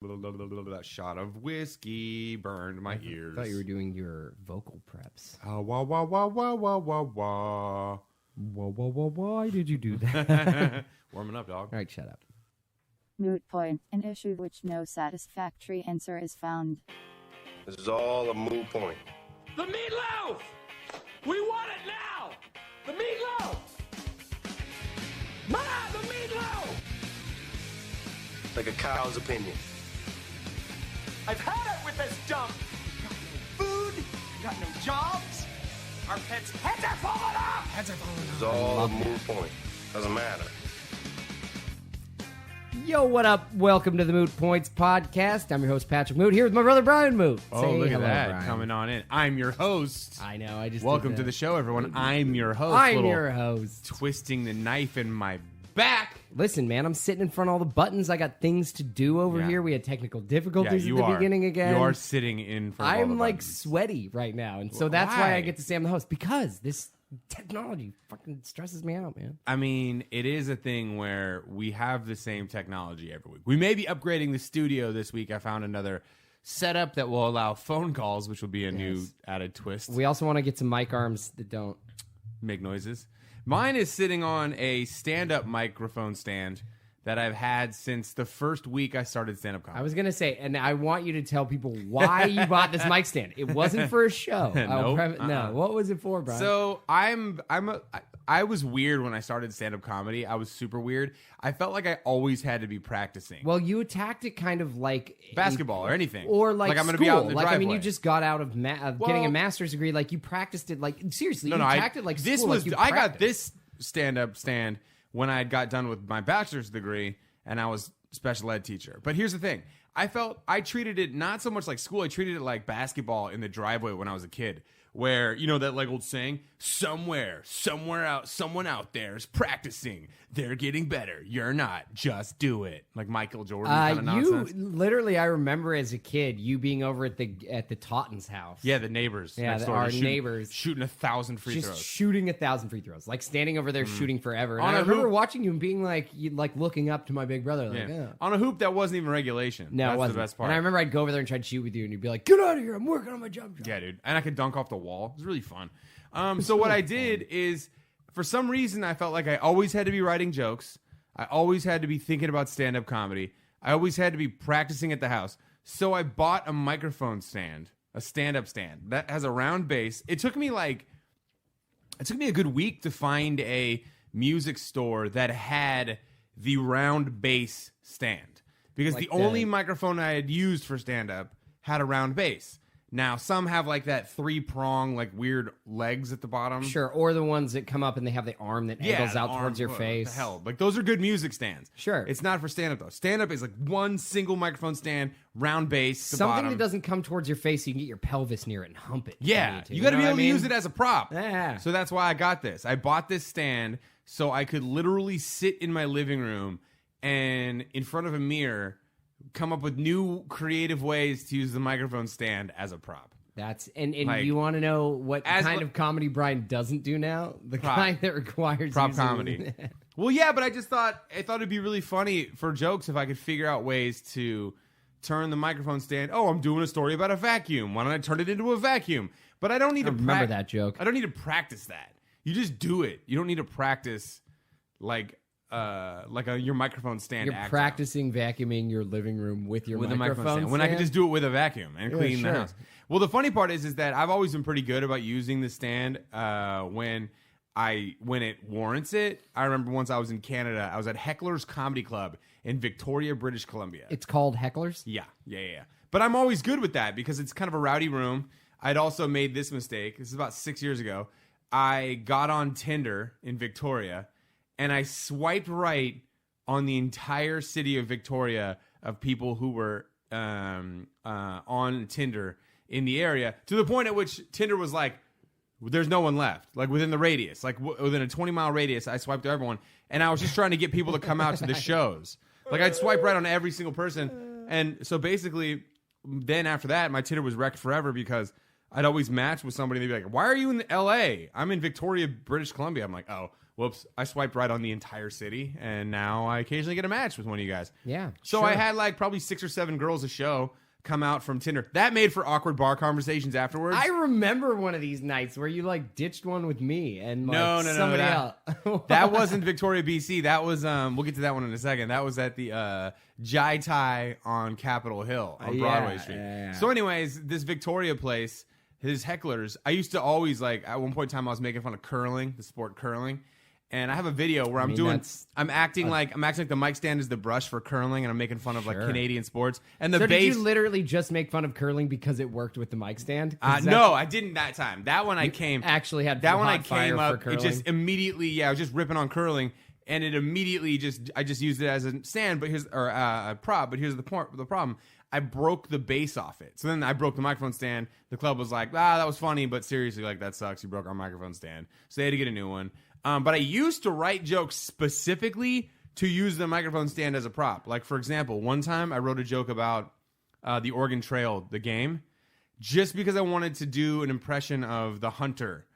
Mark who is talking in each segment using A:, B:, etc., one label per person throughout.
A: That shot of whiskey burned my ears.
B: I thought you were doing your vocal preps.
A: Wah, wah, wah, wah, wah, wah, wah.
B: Why did you do that?
A: Warming up, dog.
B: All right, shut up.
C: Moot point, an issue which no satisfactory answer is found.
D: This is all a moot point.
E: The meatloaf! We want it now! The meatloaf! Ma, the meatloaf!
D: Like a cow's opinion.
E: I've had it with this dump! Got no food, got no jobs, our pets' heads are falling off!
D: This is all a moot point. Doesn't matter.
B: Yo, what up? Welcome to the Moot Points podcast. I'm your host, Patrick Moot, here with my brother, Brian Moot.
A: Oh,
B: Say
A: look at
B: hello,
A: that.
B: Brian.
A: Coming on in. I'm your host.
B: I know, I just
A: Welcome
B: did
A: to
B: that.
A: the show, everyone. I'm your host.
B: I'm
A: Little
B: your host.
A: Twisting the knife in my back.
B: Listen, man, I'm sitting in front of all the buttons. I got things to do over
A: Yeah.
B: here. We had technical difficulties
A: you
B: at the
A: are.
B: beginning again.
A: You are sitting in front of all the
B: I'm like
A: buttons.
B: sweaty right now, and so that's why
A: Why?
B: I get to say I'm the host, because this technology fucking stresses me out, man.
A: I mean, it is a thing where we have the same technology every week. We may be upgrading the studio this week. I found another setup that will allow phone calls, which will be a new added twist.
B: We also want to get some mic arms that don't.
A: Make noises. Mine is sitting on a stand-up microphone stand that I've had since the first week I started stand-up comedy.
B: I was gonna say, and I want you to tell people why you bought this mic stand. It wasn't for a show.
A: Nope.
B: No, what was it for, Brian?
A: So I was weird when I started stand-up comedy. I was super weird. I felt like I always had to be practicing.
B: well, you attacked it kind of like
A: Basketball or anything.
B: or like
A: I'm gonna
B: school.
A: be out in the
B: like I mean,
A: driveway.
B: you just got out of getting
A: Well-
B: a master's degree. Like you practiced it. Like seriously, you
A: I
B: attacked it like
A: this
B: school.
A: was.
B: like you
A: I got
B: practiced.
A: this stand-up stand when I got done with my bachelor's degree, and I was special ed teacher. But here's the thing: I treated it not so much like school. I treated it like basketball in the driveway when I was a kid. Where, you know that like old saying, someone out there is practicing. They're getting better. You're not. Just do it. Like Michael Jordan kind of nonsense.
B: Literally, I remember as a kid you being over at the Totten's house.
A: Yeah, the neighbors.
B: Yeah,
A: next door,
B: our
A: just
B: neighbors.
A: shooting 1,000 free
B: just
A: throws.
B: shooting 1,000 free throws, like standing over there shooting forever. And
A: On
B: I
A: a
B: remember
A: hoop.
B: watching you and being like, looking up to my big brother, like,
A: Yeah.
B: yeah.
A: On a hoop that wasn't even regulation.
B: No,
A: That's
B: it wasn't.
A: the best part.
B: And I remember I'd go over there and try to shoot with you, and you'd be like, "Get out of here! I'm working on my jump shot."
A: Yeah, dude. And I could dunk off the wall. It was really fun. So what I did is, for some reason, I felt like I always had to be writing jokes. I always had to be thinking about stand-up comedy. I always had to be practicing at the house. So I bought a microphone stand, a stand-up stand that has a round base. It took me a good week to find a music store that had the round base stand, because
B: Like
A: the only
B: the-
A: microphone I had used for stand-up had a round base. Now, some have like that 3-prong, like weird legs at the bottom.
B: Sure, or the ones that come up and they have the arm that angles
A: the
B: out
A: arm-
B: towards your
A: what
B: face.
A: the hell, like those are good music stands.
B: Sure.
A: It's not for stand-up though. Stand-up is like one single microphone stand, round base, the
B: Something
A: bottom.
B: that doesn't come towards your face, so you can get your pelvis near it and hump it. if
A: Yeah,
B: need to,
A: you got to
B: know
A: be
B: what
A: able
B: I
A: to
B: mean?
A: use it as a prop.
B: Yeah.
A: So that's why I got this. I bought this stand so I could literally sit in my living room and in front of a mirror come up with new creative ways to use the microphone stand as a prop.
B: That's and
A: Like,
B: you want to know what
A: as
B: kind
A: li-
B: of comedy Brian doesn't do now? The
A: Prop.
B: kind that requires
A: Prop
B: using-
A: comedy. Well, yeah, but I thought it'd be really funny for jokes if I could figure out ways to turn the microphone stand. Oh, I'm doing a story about a vacuum. Why don't I turn it into a vacuum? But I don't need to
B: remember that joke.
A: I don't need to practice that. You just do it. You don't need to practice like your microphone stand.
B: You're
A: act
B: practicing vacuuming your living room with your
A: out with a
B: microphone
A: microphone stand when I can
B: stand?
A: just do it with a vacuum and
B: Yeah,
A: clean
B: sure.
A: the house. Well, the funny part is that I've always been pretty good about using the stand when it warrants it. I remember once I was in Canada, I was at Heckler's Comedy Club in Victoria, British Columbia.
B: It's called hecklers.
A: Yeah. But I'm always good with that because it's kind of a rowdy room. I'd also made this mistake. This is about 6 years ago. I got on Tinder in Victoria, and I swiped right on the entire city of Victoria of people who were on Tinder in the area, to the point at which Tinder was like, there's no one left, like within the radius, like within a 20-mile radius. I swiped to everyone, and I was just trying to get people to come out to the shows. Like I'd swipe right on every single person, and so basically, then after that, my Tinder was wrecked forever because I'd always match with somebody. And they'd be like, "Why are you in L.A.? I'm in Victoria, British Columbia." I'm like, "Oh, whoops, I swiped right on the entire city, and now I occasionally get a match with one of you guys.
B: Yeah.
A: So
B: sure.
A: I had like probably 6 or 7 girls a show come out from Tinder. That made for awkward bar conversations afterwards.
B: I remember one of these nights where you like ditched one with me and like somebody else.
A: That wasn't Victoria, BC. That was we'll get to that one in a second. That was at the Jai Thai on Capitol Hill on Broadway Street.
B: Yeah.
A: So anyways, this Victoria place, his hecklers, I used to always like at one point in time I was making fun of curling, the sport curling. And I have a video where I'm acting like the mic stand is the brush for curling, and I'm making fun of like Canadian sports. And the
B: so
A: bass.
B: Did you literally just make fun of curling because it worked with the mic stand?
A: No, I didn't that time. That one I came
B: actually had
A: that one
B: hot
A: I
B: fire
A: came
B: for
A: up.
B: curling.
A: It just immediately, I was just ripping on curling, and it immediately I just used it as a stand, but a prop. But here's the problem. I broke the base off it. So then I broke the microphone stand. The club was like, that was funny, but seriously, like that sucks. You broke our microphone stand. So they had to get a new one. But I used to write jokes specifically to use the microphone stand as a prop. Like, for example, one time I wrote a joke about the Oregon Trail, the game, just because I wanted to do an impression of the hunter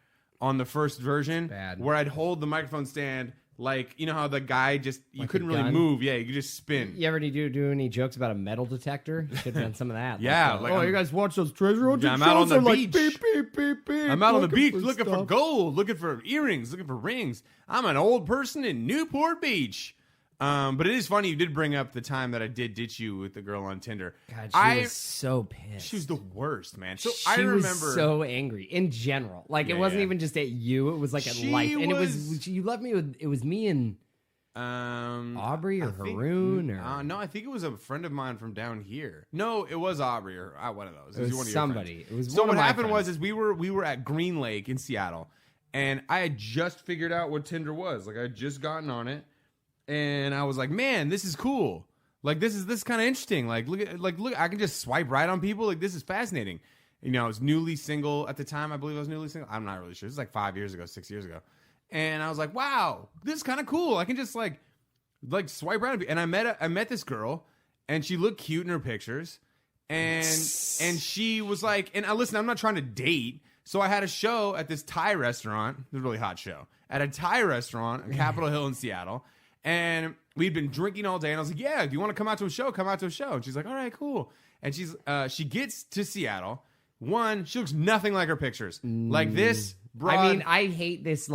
A: on the first version, where I'd hold the microphone stand like, you know how the guy just, you couldn't really move. Yeah, you could just spin.
B: You ever do any jokes about a metal detector? You should have done some of that.
A: Yeah.
B: Like, you guys watch those treasure hunting
A: I'm out on
B: shows?
A: the
B: They're
A: beach.
B: Like, beep, beep, beep, beep,
A: I'm out on the beach looking for
B: stuff.
A: gold, looking for earrings, looking for rings. I'm an old person in Newport Beach. But it is funny you did bring up the time that I did ditch you with the girl on Tinder.
B: God, she was so pissed.
A: She was the worst, man. So
B: she
A: I remember
B: was so angry in general. Like it wasn't even just at you; it was like at life. And it was you left me with. It was me and Aubrey or Haroon or
A: no, I think it was a friend of mine from down here. No, it was Aubrey or one of those.
B: It was
A: one of
B: somebody.
A: Your friends.
B: It was
A: so
B: one
A: what
B: of my
A: happened
B: friends.
A: was we were at Green Lake in Seattle, and I had just figured out what Tinder was. Like I had just gotten on it. And I was like, man, this is cool. Like this is kind of interesting. Like look, I can just swipe right on people. Like this is fascinating. You know, I was newly single at the time. I believe I was newly single. I'm not really sure. This is like 5 years ago, 6 years ago. And I was like, wow, this is kind of cool. I can just like swipe right on people. And I met this girl, and she looked cute in her pictures. And she was like, and listen, I'm not trying to date. So I had a show at this Thai restaurant. It was a really hot show. At a Thai restaurant on Capitol Hill in Seattle. And we'd been drinking all day, and I was like, yeah, do you want to come out to a show? Come out to a show. And she's like, all right, cool. And she gets to Seattle. One, she looks nothing like her pictures. Like this broad.
B: I mean, I hate this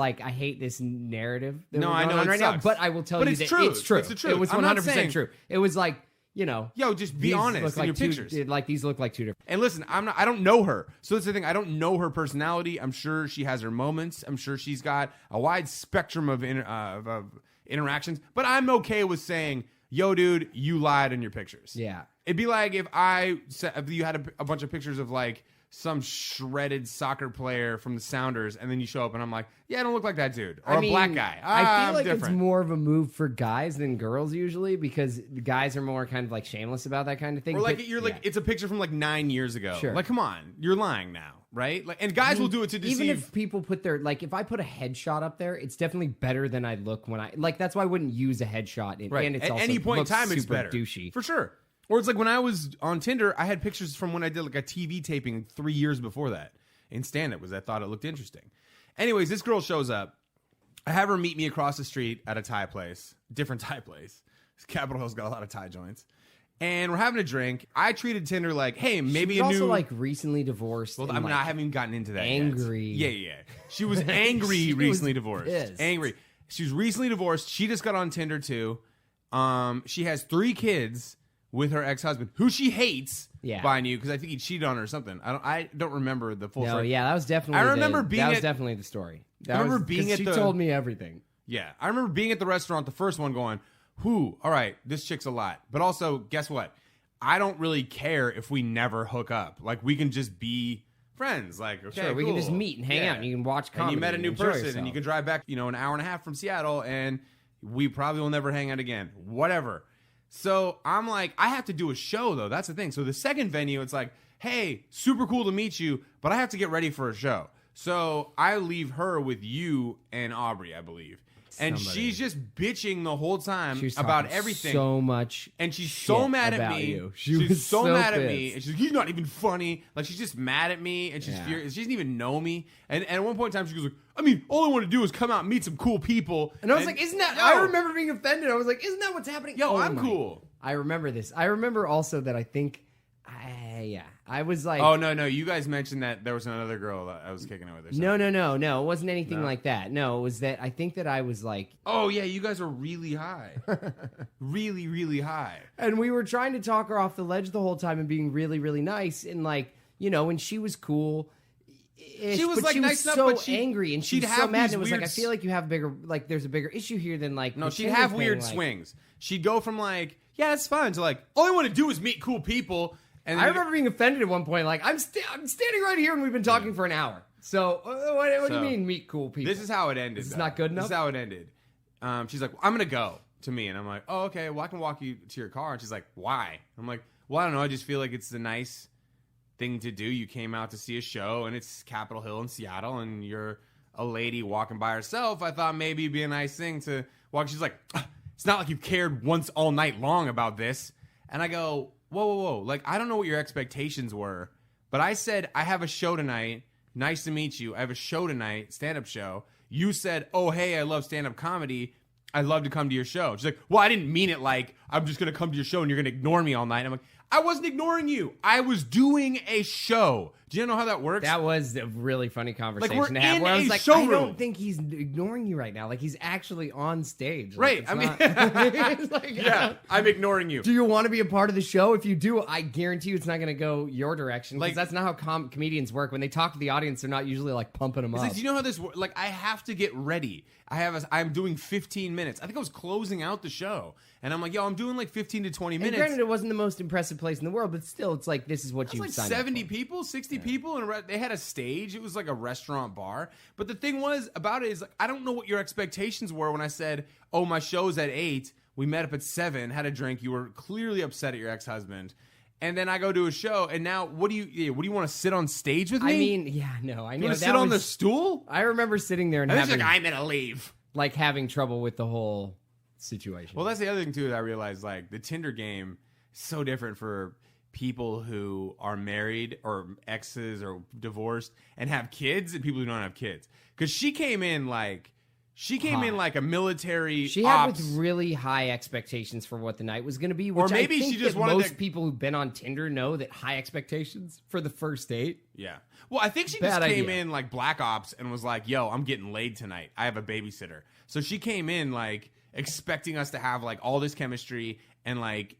B: narrative that
A: No,
B: we're
A: I
B: going
A: know
B: on
A: it
B: right
A: sucks.
B: now, but I will tell
A: But
B: you
A: it's
B: that
A: true.
B: it's true.
A: It's the truth.
B: It was
A: I'm not
B: 100%
A: saying-
B: true. It was like, you know,
A: just be
B: these
A: honest
B: look
A: in
B: like
A: your
B: two,
A: pictures.
B: like these look like two different.
A: And listen, I don't know her. So that's the thing. I don't know her personality. I'm sure she has her moments. I'm sure she's got a wide spectrum of interactions. But I'm okay with saying, yo, dude, you lied in your pictures.
B: Yeah.
A: It'd be like if you had a bunch of pictures of like some shredded soccer player from the Sounders, and then you show up and I'm like, yeah, I don't look like that dude. Or a black guy.
B: I feel like
A: different.
B: it's more of a move for guys than girls usually, because the guys are more kind of like shameless about that kind of thing.
A: Or like
B: But,
A: it's a picture from like 9 years ago.
B: Sure.
A: Like, come on, you're lying now, right? Like, and guys will do it to deceive.
B: Even if people put their, like, if I put a headshot up there, it's definitely better than I look when that's why I wouldn't use a headshot.
A: Right.
B: And it's
A: At
B: also
A: any point in
B: looks
A: time, it's
B: super
A: better.
B: douchey.
A: For sure. Or it's like when I was on Tinder, I had pictures from when I did like a TV taping 3 years before that in stand-up, because I thought it looked interesting. Anyways, this girl shows up. I have her meet me across the street at a Thai place, different Thai place. Capitol Hill's got a lot of Thai joints. And we're having a drink. I treated Tinder like, hey, maybe
B: she was
A: a new...
B: also like recently divorced.
A: Well,
B: and,
A: I haven't even gotten into that
B: angry.
A: yet. Yeah. She was angry
B: She
A: recently
B: was
A: divorced.
B: pissed.
A: Angry. She was recently divorced. She just got on Tinder too. She has 3 kids with her ex-husband, who she hates by you, because I think he cheated on her or something. I don't remember the full story.
B: Yeah, that was definitely.
A: I remember being
B: that was
A: at-
B: definitely the story.
A: I remember being at
B: she
A: the-
B: told me everything.
A: Yeah, I remember being at the restaurant, the first one, going, all right, this chick's a lot. But also, guess what? I don't really care if we never hook up. Like, we can just be friends. Like, okay,
B: Sure, we can
A: cool.
B: just meet and hang out, and you can watch comedy.
A: And you met a new
B: enjoy
A: person,
B: yourself.
A: and you can drive back, an hour and a half from Seattle, and we probably will never hang out again. Whatever. So I'm like, I have to do a show, though. That's the thing. So the second venue, it's like, hey, super cool to meet you, but I have to get ready for a show. So I leave her with you and Aubrey, I believe. and she's just bitching the whole time
B: She was
A: about
B: talking
A: everything.
B: So much,
A: and she's so mad at
B: about
A: me.
B: You.
A: She's so mad at
B: pissed.
A: me, and she's like, "He's not even funny." Like she's just mad at me, and she's furious. She doesn't even know me. And at one point in time, she goes like, "I mean, all I want to do is come out and meet some cool people."
B: And I was like, "Isn't that?" I remember being offended. I was like, "Isn't that what's happening?"
A: Yo, I'm cool.
B: I remember this. I remember also that I think, I was like,
A: "Oh no, you guys mentioned that there was another girl that I was kicking it with." Or something.
B: No, it wasn't anything like that. No, it was that I think that I was like,
A: "Oh yeah, you guys are really high, really, really high."
B: And we were trying to talk her off the ledge the whole time and being really, really nice, and like, and she was cool.
A: She was like
B: she
A: nice
B: was
A: enough,
B: so
A: but
B: angry, and
A: she'd
B: she's so
A: have
B: mad.
A: these
B: And it was
A: weird
B: like, I feel like you have there's a bigger issue here than like.
A: No,
B: the
A: she'd
B: Tinder
A: have
B: thing,
A: weird
B: like-
A: swings. She'd go from like, "Yeah, it's fine," to like, "All I want to do is meet cool people." And
B: I remember being offended at one point. Like, I'm standing right here, and we've been talking for an hour. So what do you mean meet cool people?
A: This is how it ended.
B: This is not good enough?
A: This is how it ended. She's like, "I'm gonna go," to me, and I'm like, "Oh, okay. Well, I can walk you to your car." And she's like, "Why?" I'm like, "Well, I don't know. I just feel like it's a nice thing to do. You came out to see a show, and it's Capitol Hill in Seattle, and you're a lady walking by herself. I thought maybe it'd be a nice thing to walk." She's like, "It's not like you've cared once all night long about this." And I go, whoa. Like, I don't know what your expectations were, but I said, "I have a show tonight. Nice to meet you. I have a show tonight, stand-up show." You said, "Oh, hey, I love stand-up comedy. I'd love to come to your show." She's like, "Well, I didn't mean it like I'm just going to come to your show and you're going to ignore me all night." I'm like, I wasn't ignoring you. I was doing a show. Do you know how that works?
B: That was a really funny conversation
A: we're
B: to have.
A: in
B: Where I was
A: a
B: like,
A: showroom.
B: I don't think he's ignoring you right now. Like, he's actually on stage.
A: Right.
B: Like,
A: I mean,
B: it's like,
A: yeah, I'm ignoring you.
B: Do you want to be a part of the show? If you do, I guarantee you it's not going to go your direction. Because
A: Like-
B: that's not how comedians work. When they talk to the audience, they're not usually like pumping them
A: It's
B: up.
A: like, do you know how this works? Like, I have to get ready. I'm doing 15 minutes. I think I was closing out the show. And I'm like, yo, I'm doing like 15 to 20
B: And
A: minutes.
B: granted, it wasn't the most impressive place in the world, but still, it's like, this is what
A: It
B: you
A: was like
B: signed up
A: 70
B: for.
A: people, 60 people, and they had a stage. It was like a restaurant bar. But the thing was about it is, like, I don't know what your expectations were when I said, "Oh, my show's at 8. We met up at 7, had a drink. You were clearly upset at your ex-husband." And then I go to a show, and now what do you want to sit on stage with me?
B: I mean, yeah, no, I
A: you
B: know.
A: want to
B: that
A: sit on the
B: was-
A: stool?
B: I remember sitting there and
A: And she's
B: having,
A: like, "I'm gonna leave."
B: like, having trouble with the whole situation.
A: Well, that's the other thing too that I realized. Like, the Tinder game is so different for people who are married or exes or divorced and have kids, and people who don't have kids. Because she came in like a military.
B: She had
A: ops.
B: with really high expectations for what the night was going to be.
A: Or
B: Which
A: maybe
B: I think
A: she just
B: that
A: wanted
B: most
A: to-
B: people who've been on Tinder know that high expectations for the first date.
A: Yeah. Well, I think she
B: Bad
A: just came
B: idea.
A: in like Black Ops and was like, "Yo, I'm getting laid tonight. I have a babysitter." So she came in like expecting us to have like all this chemistry and like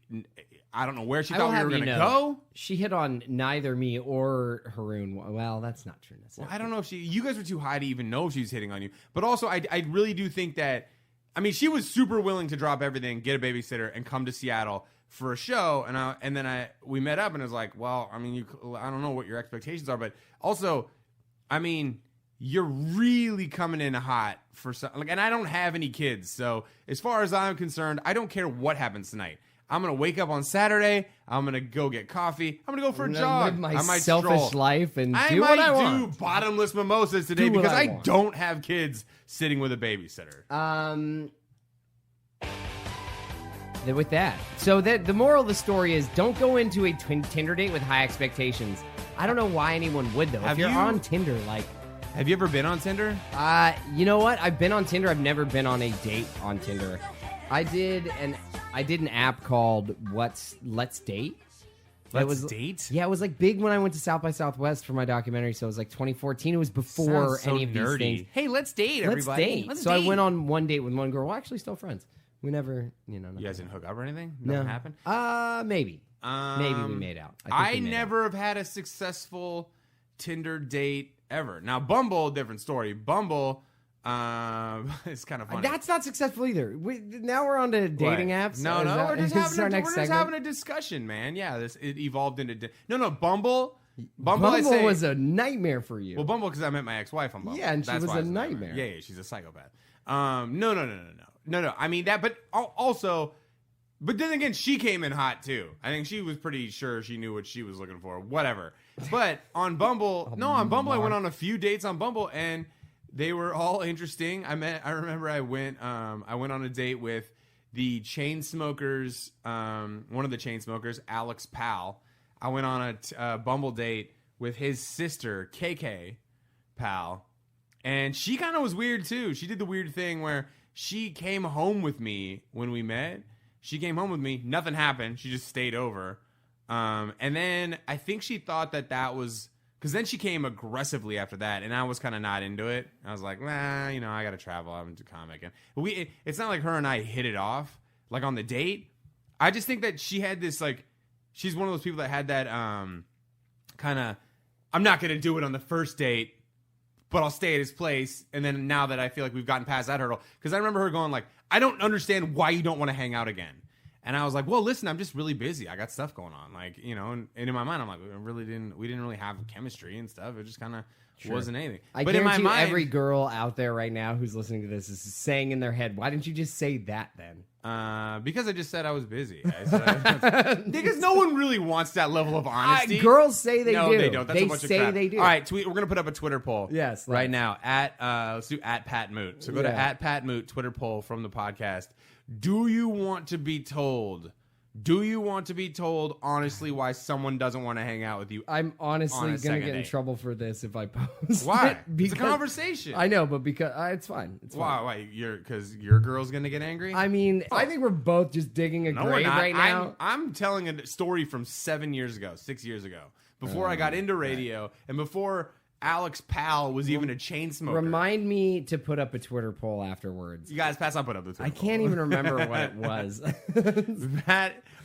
A: I don't know where she
B: I
A: thought
B: will
A: we
B: have
A: were
B: you
A: going to
B: know,
A: go.
B: She hit on neither me or Haroon. Well, that's not true necessarily.
A: I don't know if you guys were too high to even know if she was hitting on you. But also, I really do think that, I mean, she was super willing to drop everything, get a babysitter, and come to Seattle for a show. And then we met up, and it was like, well, I mean, I don't know what your expectations are, but also, I mean, you're really coming in hot for some, like, and I don't have any kids, so as far as I'm concerned, I don't care what happens tonight. I'm gonna wake up on Saturday. I'm gonna go get coffee. I'm gonna go for a
B: I'm gonna
A: jog.
B: live my
A: I might
B: selfish
A: stroll.
B: life and
A: I
B: do
A: might
B: what I want.
A: do bottomless mimosas today
B: Do what
A: because
B: I
A: I
B: want.
A: don't have kids sitting with a babysitter.
B: With that, so the moral of the story is, don't go into a Tinder date with high expectations. I don't know why anyone would though.
A: Have
B: If you're
A: you-
B: on Tinder, like,
A: Have you ever been on Tinder?
B: you know what? I've been on Tinder. I've never been on a date on Tinder. I did an app called Let's Date.
A: Let's Date?
B: Yeah, it was like big when I went to South by Southwest for my documentary. So it was like 2014. It was before
A: Sounds so
B: any of these
A: nerdy.
B: things.
A: Hey, let's date,
B: Let's
A: everybody.
B: date.
A: Let's
B: so I
A: date.
B: went on one date with one girl. We're actually still friends. We never, nothing
A: You guys didn't hook up or anything?
B: no.
A: Nothing happened?
B: Maybe. Maybe we made out. think
A: I
B: we made
A: never have had a successful Tinder date ever. Now, Bumble, different story. Bumble, it's kind of
B: out.
A: funny.
B: That's not successful either. Now we're on to dating
A: What?
B: apps.
A: No,
B: Is that-
A: we're just
B: is this our
A: having
B: next segment?
A: having a discussion, man. Yeah, it evolved into no, Bumble. Bumble, I
B: Bumble
A: say,
B: was a nightmare for you.
A: well, Bumble because I met my ex-wife on Bumble.
B: Yeah, and she
A: That's
B: was
A: why
B: a
A: it's
B: nightmare.
A: Yeah, she's a psychopath. No. I mean that, but also, but then again, she came in hot too. I think she was pretty sure she knew what she was looking for. Whatever. But on Bumble, I went on a few dates on Bumble, and They were all interesting. I remember I went on a date with the Chainsmokers, one of the Chainsmokers, Alex Powell. I went on a Bumble date with his sister, KK Powell. And she kind of was weird too. She did the weird thing where she came home with me when we met. She came home with me. Nothing happened. She just stayed over. And then I think she thought that was... Because then she came aggressively after that, and I was kind of not into it. I was like, nah, I got to travel. I'm a comic. And it's not like her and I hit it off, like on the date. I just think that she had this, like... She's one of those people that had that kind of... I'm not going to do it on the first date, but I'll stay at his place. And then now that I feel like we've gotten past that hurdle... Because I remember her going like, I don't understand why you don't want to hang out again. And I was like, well, listen, I'm just really busy. I got stuff going on. Like, and in my mind, I'm like, we didn't really have chemistry and stuff. It just kind of wasn't anything.
B: But in my mind, every girl out there right now who's listening to this is saying in their head, why didn't you just say that then?
A: Because I just said I was busy. Because no one really wants that level of honesty.
B: Girls say they do.
A: No, they don't. That's a bunch of crap.
B: They do.
A: All right, we're going to put up a Twitter poll.
B: Yes.
A: Right now. Let's do @PatMoot. So go to @PatMoot, Twitter poll from the podcast. Do you want to be told honestly why someone doesn't want to hang out with you?
B: I'm honestly going to get in trouble for this if I post
A: Why?
B: it.
A: It's a conversation.
B: I know, but because it's fine. It's fine.
A: Why? Because your girl's going to get angry?
B: I mean, I think we're both just digging a grave right now.
A: I'm telling a story from 6 years ago, before I got into radio and before Alex Powell was even a chain smoker.
B: Remind me to put up a Twitter poll afterwards.
A: You guys, pass on, put up the Twitter poll.
B: I can't even remember what it was.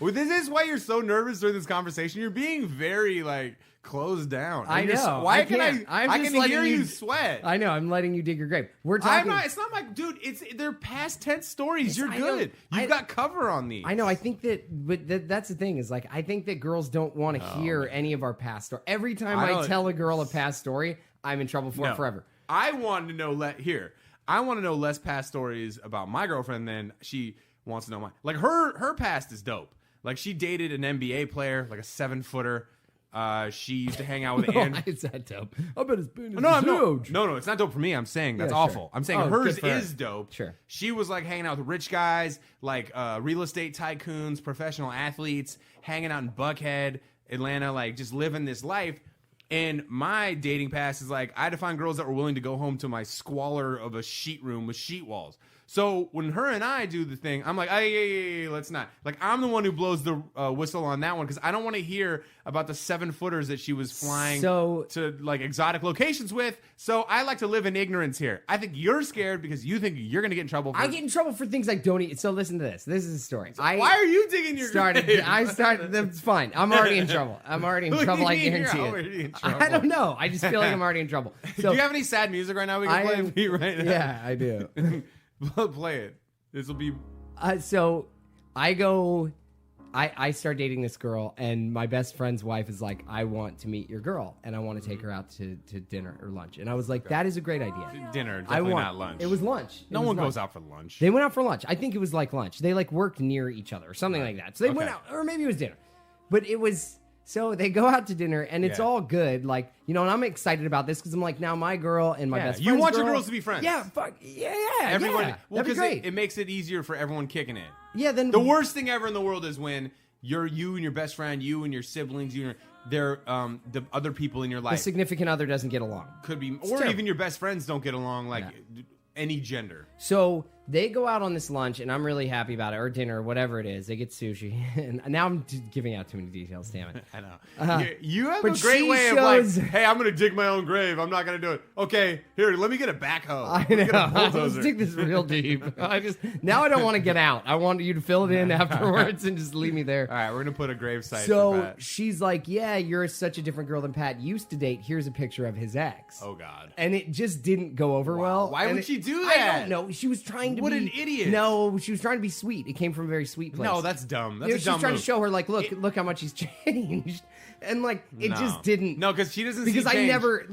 A: This is why you're so nervous during this conversation. You're being very closed down.
B: I know.
A: Why can I can hear you sweat.
B: I know. I'm letting you dig your grave. We're talking.
A: It's not my dude. They're past tense stories. You're good. You've got cover on these.
B: I know. I think that's the thing is I think that girls don't want to hear any of our past story. Every time I tell a girl a past story, I'm in trouble for it forever.
A: I want to know I want to know less past stories about my girlfriend than she wants to know mine. Like her past is dope. Like she dated an NBA player, like a 7-footer. She used to hang out with
B: Why is that dope? I bet his penis is huge.
A: No, it's not dope for me. I'm saying that's awful. I'm saying hers is dope.
B: Sure.
A: She was hanging out with rich guys, real estate tycoons, professional athletes, hanging out in Buckhead, Atlanta, just living this life. And my dating past is I had to find girls that were willing to go home to my squalor of a sheet room with sheet walls. So when her and I do the thing, I'm like, hey, let's not. I'm the one who blows the whistle on that one because I don't want to hear about the 7-footers that she was flying to exotic locations with. So I like to live in ignorance here. I think you're scared because you think you're going to get in trouble.
B: I get in trouble for things I don't eat. So listen to this. This is a story.
A: So why are you digging your grave?
B: I started. That's fine. I'm already in trouble. I guarantee it. I don't know. I just feel like I'm already in trouble. So,
A: do you have any sad music right now we can play right now?
B: Yeah, I do.
A: Play it. This will be.
B: So I go. I start dating this girl, and my best friend's wife is like, I want to meet your girl, and I want to take her out to dinner or lunch. And I was like, that is a great idea.
A: Dinner, definitely not lunch.
B: It was lunch.
A: No one goes out for lunch.
B: They went out for lunch. I think it was lunch. They worked near each other or something like that. So they went out, or maybe it was dinner. But it was. So they go out to dinner, and it's all good. And I'm excited about this because I'm now my girl and my best friend.
A: You want your girls to be friends.
B: Yeah, fuck. Yeah.
A: Everyone.
B: Yeah.
A: Well,
B: that'd be great.
A: It makes it easier for everyone kicking it.
B: Yeah, then.
A: The worst thing ever in the world is when you and your best friend, you and your siblings, they're the other people in your life.
B: The significant other doesn't get along.
A: Could be. Or even your best friends don't get along, any gender.
B: So they go out on this lunch, and I'm really happy about it, or dinner, or whatever it is. They get sushi, and now I'm giving out too many details. Damn it!
A: I know. You have a great way of hey, I'm gonna dig my own grave. I'm not gonna do it. Okay, here, let me get a backhoe.
B: I know. Let's dig this real deep. Now I don't want to get out. I want you to fill it in afterwards and just leave me there.
A: All right, we're gonna put a grave site.
B: So
A: for Pat.
B: She's like, "Yeah, you're such a different girl than Pat used to date. Here's a picture of his ex."
A: Oh God!
B: And it just didn't go over well.
A: Why would she do that?
B: I don't know. She was trying to
A: What
B: be...
A: an idiot.
B: No, she was trying to be sweet. It came from a very sweet place.
A: No, that's dumb. That's a dumb
B: She was trying
A: move.
B: to show her, look how much he's changed. And, it just didn't...
A: No, because she doesn't
B: Because
A: see change.
B: I never,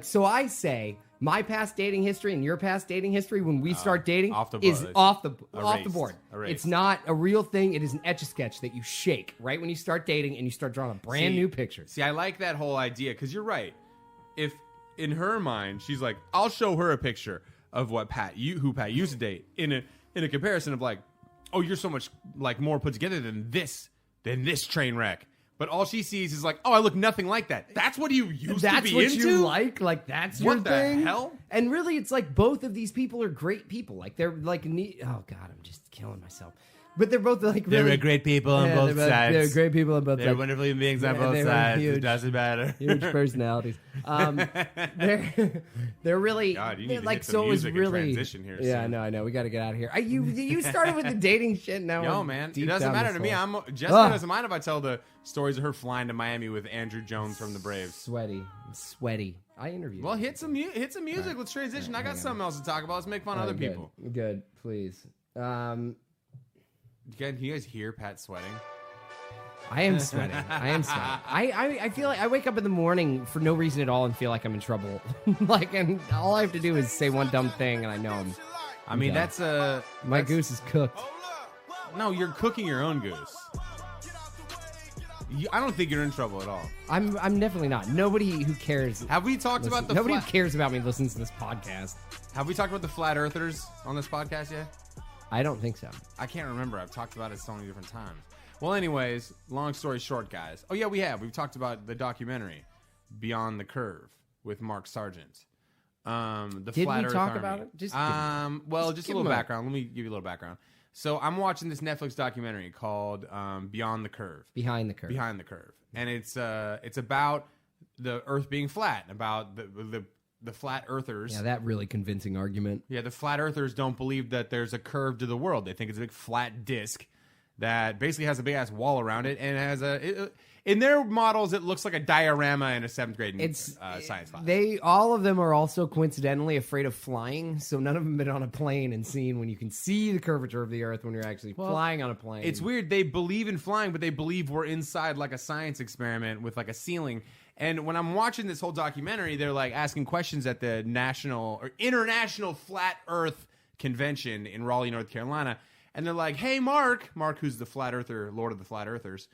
B: so I say, my past dating history and your past dating history when we start dating is off the board.
A: Erased.
B: It's not a real thing. It is an Etch-a-Sketch that you shake right when you start dating and you start drawing a brand new picture.
A: See, I like that whole idea because you're right. If in her mind, she's like, I'll show her a picture of what who Pat used to date in a comparison of like, oh, you're so much like more put together than this train wreck. But all she sees is like, oh, I look nothing like that. That's what you used to be into?
B: That's what you like? Like, that's your
A: what
B: thing?
A: the hell?
B: And really, it's like both of these people are great people. Like, they're like, oh, God, I'm just killing myself. But they're both like really...
A: They were great people on both sides.
B: They're great people on both sides.
A: They're wonderful human beings on both sides. It doesn't matter.
B: Huge personalities. They're really...
A: God, you need to
B: like,
A: hit some
B: so it was
A: music
B: really...
A: and transition here
B: Yeah,
A: soon.
B: I know. We got to get out of here. You started with the dating shit now.
A: Yo,
B: we're
A: man, it
B: deep
A: doesn't
B: down
A: matter
B: this
A: to me.
B: hole.
A: Jessica doesn't mind if I tell the stories of her flying to Miami with Andrew Jones from the Braves.
B: Sweaty. I'm sweaty. I interviewed
A: Well,
B: him.
A: hit some music. Let's transition. I got something else to talk about. Let's make fun of other
B: Good.
A: people.
B: Good, please.
A: Can you guys hear Pat sweating?
B: I am sweating. I feel like I wake up in the morning for no reason at all and feel like I'm in trouble. Like, and all I have to do is say one dumb thing and I know
A: I mean,
B: done. My goose is cooked.
A: No, you're cooking your own goose. I don't think you're in trouble at all.
B: I'm definitely not. Nobody who cares.
A: Have we talked about the
B: nobody who cares about me listens to this podcast.
A: Have we talked about the flat earthers on this podcast yet?
B: I don't think so.
A: I can't remember. I've talked about it so many different times. Well, anyways, long story short, guys. Oh, yeah, we have. We've talked about the documentary, Beyond the Curve, with Mark Sargent.
B: Did we talk about it?
A: Just a little background. Let me give you a little background. So I'm watching this Netflix documentary called Beyond the Curve.
B: Behind the Curve.
A: Behind the Curve. And it's about the Earth being flat, about the flat earthers.
B: Yeah, that really convincing argument.
A: Yeah, the flat earthers don't believe that there's a curve to the world. They think it's a big flat disc that basically has a big ass wall around it and has in their models it looks like a diorama in a 7th grade science class.
B: All of them are also coincidentally afraid of flying, so none of them have been on a plane and seen when you can see the curvature of the Earth when you're actually flying on a plane.
A: It's weird. They believe in flying, but they believe we're inside like a science experiment with like a ceiling. And when I'm watching this whole documentary, they're like asking questions at the National or International Flat Earth Convention in Raleigh, North Carolina. And they're like, hey, Mark, who's the flat earther, Lord of the Flat Earthers.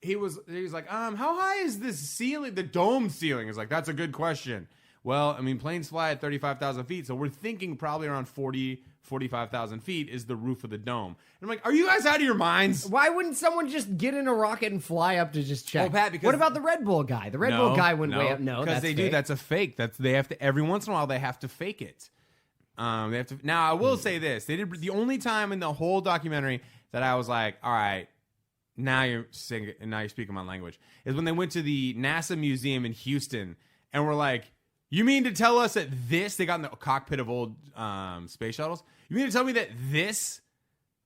A: He was like, how high is this ceiling? The dome ceiling is like, that's a good question. Well, I mean, planes fly at 35,000 feet. So we're thinking probably around 45,000 feet is the roof of the dome. And I'm like, are you guys out of your minds?
B: Why wouldn't someone just get in a rocket and fly up to just check?
A: Oh, Pat, because
B: what about the Red Bull guy? The Red Bull guy went way up. No,
A: because
B: that's
A: do.
B: fake.
A: That's a fake. They have to every once in a while they have to fake it. They have to. Now I will say this: they did the only time in the whole documentary that I was like, all right, now you're singing and now you're speaking my language, is when they went to the NASA museum in Houston and were like, you mean to tell us that they got in the cockpit of old space shuttles? You mean to tell me that this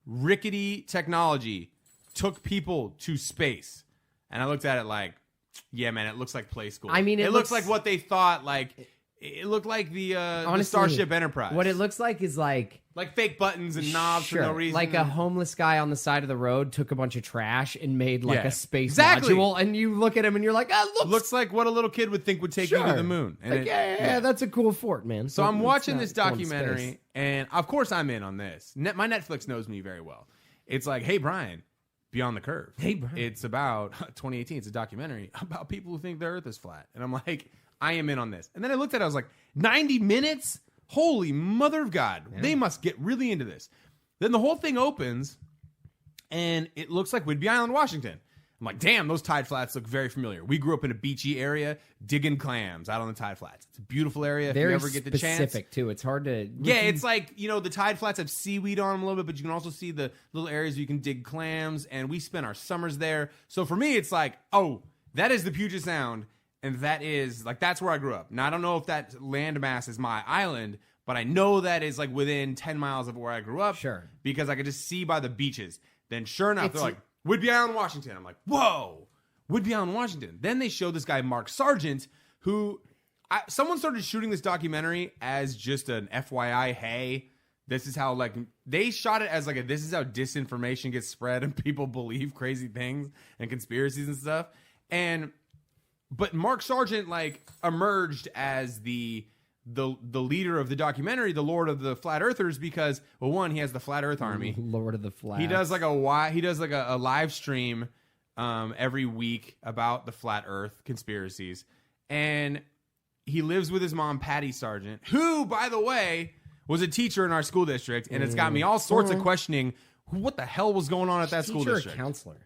A: rickety technology took people to space? And I looked at it like, yeah, man, it looks like play school.
B: I mean,
A: it looks like what they thought. Like it looked like the Starship Enterprise.
B: What it looks like is like
A: fake buttons and knobs for no reason.
B: Like a homeless guy on the side of the road took a bunch of trash and made like a space
A: exactly.
B: module, and you look at him and you're like,
A: looks like what a little kid would think would take you to the moon. And
B: like, yeah, that's a cool fort, man.
A: So I'm watching this documentary, and of course I'm in on this. My Netflix knows me very well. It's like, hey, Brian, Beyond the Curve.
B: Hey, Brian.
A: It's about 2018. It's a documentary about people who think the Earth is flat. And I'm like, I am in on this. And then I looked at it, I was like, 90 minutes? Holy mother of God. Yeah. They must get really into this. Then the whole thing opens, and it looks like Whidbey Island, Washington. I'm like, damn, those tide flats look very familiar. We grew up in a beachy area digging clams out on the tide flats. It's a beautiful area.
B: Very
A: if you ever get the chance.
B: specific, too. It's hard to...
A: Yeah, it's like, the tide flats have seaweed on them a little bit, but you can also see the little areas where you can dig clams, and we spent our summers there. So for me, it's like, oh, that is the Puget Sound, and that is, like, that's where I grew up. Now, I don't know if that landmass is my island, but I know that is, like, within 10 miles of where I grew up.
B: Sure.
A: Because I could just see by the beaches. Then, sure enough, they're like, Whidbey Island, Washington. I'm like, whoa, Whidbey Island, Washington. Then they show this guy, Mark Sargent, who, someone started shooting this documentary as just an FYI, hey, this is how, like, they shot it as, like, this is how disinformation gets spread and people believe crazy things and conspiracies and stuff. But Mark Sargent, like, emerged as the leader of the documentary, the Lord of the Flat Earthers, because, well, one, he has the Flat Earth Army.
B: Lord of the Flat.
A: He does like a live stream every week about the Flat Earth conspiracies, and he lives with his mom, Patty Sargent, who, by the way, was a teacher in our school district, and it's got me all sorts of questioning what the hell was going on at that school district.
B: Teacher or counselor?